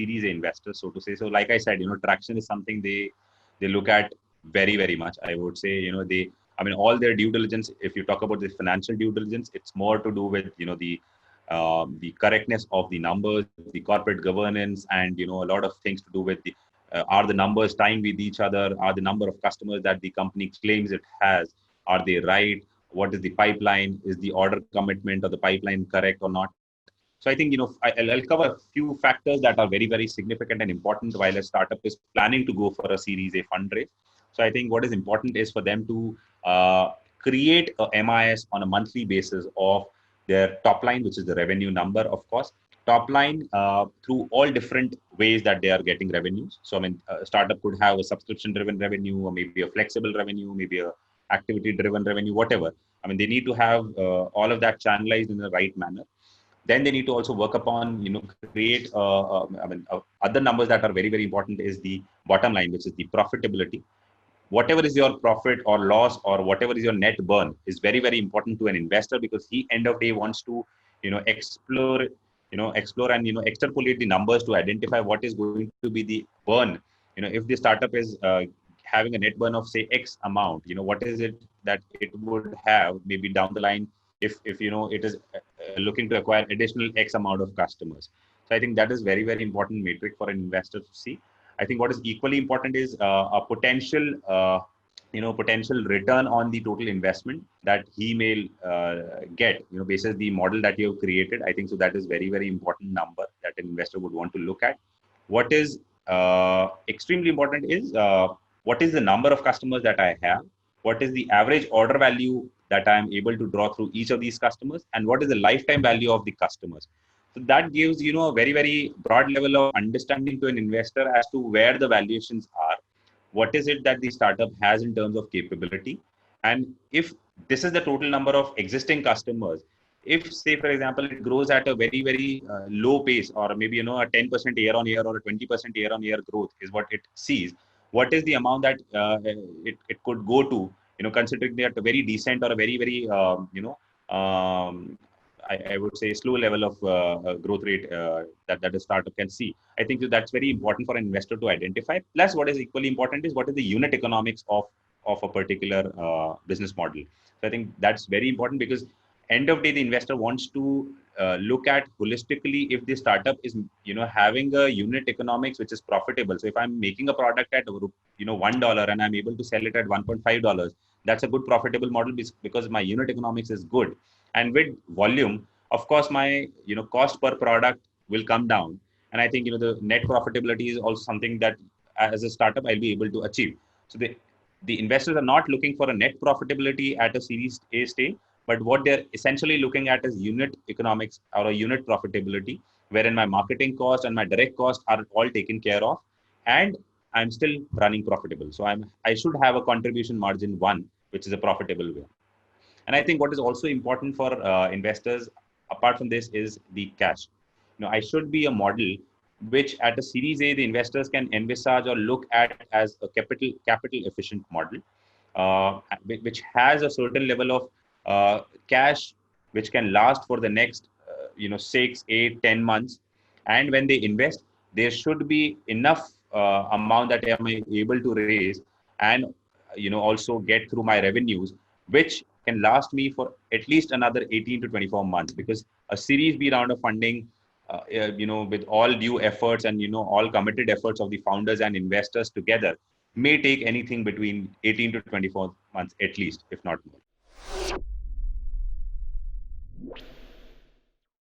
Series A investors, so to say. So like I said, traction is something they look at very, very much. I would say, all their due diligence, if you talk about the financial due diligence, it's more to do with, the correctness of the numbers, the corporate governance, and, a lot of things to do with are the numbers tying with each other? Are the number of customers that the company claims it has, are they right? What is the pipeline? Is the order commitment or the pipeline correct or not? So I think, I'll cover a few factors that are very, very significant and important while a startup is planning to go for a Series A fundraise. So I think what is important is for them to create a MIS on a monthly basis of their top line, which is the revenue number, of course. Top line through all different ways that they are getting revenues. So, a startup could have a subscription driven revenue, or maybe a flexible revenue, maybe a activity driven revenue, whatever. They need to have all of that channelized in the right manner. Then they need to also work upon, create other numbers that are very, very important is the bottom line, which is the profitability. Whatever is your profit or loss, or whatever is your net burn, is very, very important to an investor, because he end of day wants to, explore and, extrapolate the numbers to identify what is going to be the burn. If the startup is having a net burn of, say, X amount, what is it that it would have maybe down the line if it is looking to acquire additional X amount of customers. So I think that is very, very important metric for an investor to see. I think what is equally important is a potential return on the total investment that he may get, basis the model that you have created. I think so that is very, very important number that an investor would want to look at. What is extremely important is what is the number of customers that I have, what is the average order value that I am able to draw through each of these customers, and what is the lifetime value of the customers. So that gives, a very, very broad level of understanding to an investor as to where the valuations are, what is it that the startup has in terms of capability, and if this is the total number of existing customers. If, say, for example, it grows at a very, very low pace, or maybe, a 10% year on year or a 20% year on year growth is what it sees, what is the amount that it could go to, considering that a very decent or a very, very, I would say slow level of growth rate that a startup can see. I think that's very important for an investor to identify. Plus, what is equally important is what is the unit economics of a particular business model. So I think that's very important, because end of day, the investor wants to look at holistically if the startup is, having a unit economics which is profitable. So if I'm making a product at, $1 and I'm able to sell it at $1.5, that's a good profitable model, because my unit economics is good. And with volume, of course, my, cost per product will come down. And I think, the net profitability is also something that as a startup, I'll be able to achieve. So the investors are not looking for a net profitability at a Series A stage, but what they're essentially looking at is unit economics or a unit profitability, wherein my marketing cost and my direct costs are all taken care of, and I'm still running profitable. So I should have a contribution margin one, which is a profitable way. And I think what is also important for investors, apart from this, is the cash. I should be a model which at a Series A, the investors can envisage or look at as a capital efficient model, which has a certain level of cash, which can last for the next, 6, 8, 10 months. And when they invest, there should be enough amount that I am able to raise and, also get through my revenues, which can last me for at least another 18 to 24 months, because a Series B round of funding, with all due efforts and, all committed efforts of the founders and investors together, may take anything between 18 to 24 months, at least, if not more.